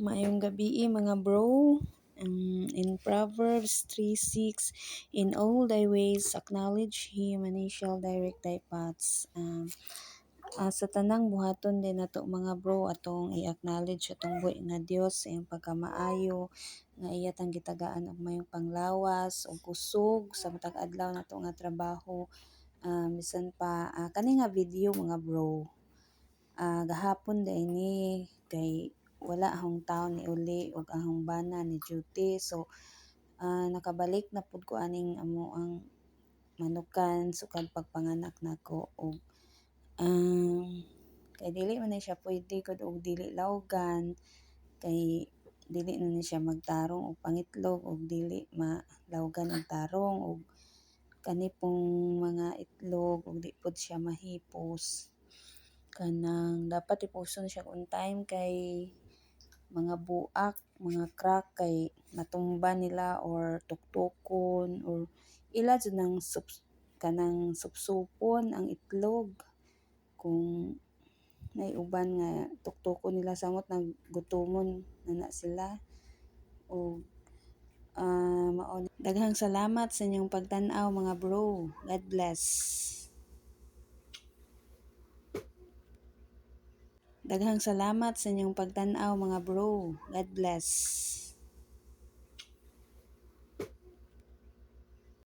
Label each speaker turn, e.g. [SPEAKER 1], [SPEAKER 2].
[SPEAKER 1] Maayong gabi mga bro. In Proverbs 3:6, in all thy ways acknowledge him and he shall direct thy paths. Sa tanang buhaton din nato mga bro atong i-acknowledge atong buhi nga Dios sa iyang pagkamaayo nga iya tang gitagaan og mayong panglawas ug kusog sa matag adlaw nato nga trabaho. Bisan pa kani nga video mga bro. Gahapon ni kay wala akong tawo ni uli ug ahong bana ni duty. So nakabalik na pud ko aning amo ang manukan sukad pagpanganak nako ug kay dili man na siya pwede gud og dili lawgan kay dili na ni siya magtarong og pangitlog ug dili malawgan og tarong ug kani pong mga itlog ug di pud siya mahipos. Kanang dapat ipuson siya on time kay mga buak, mga crack kay matumba nila or tuktukon or ila jud nang kanang supsupon ang itlog kung may uban nga tuktukon nila samot naggutomon na sila o daghang salamat sa inyong pagtan-aw mga bro. God bless. Daghang salamat sa inyong pagtan-aw mga bro. God bless.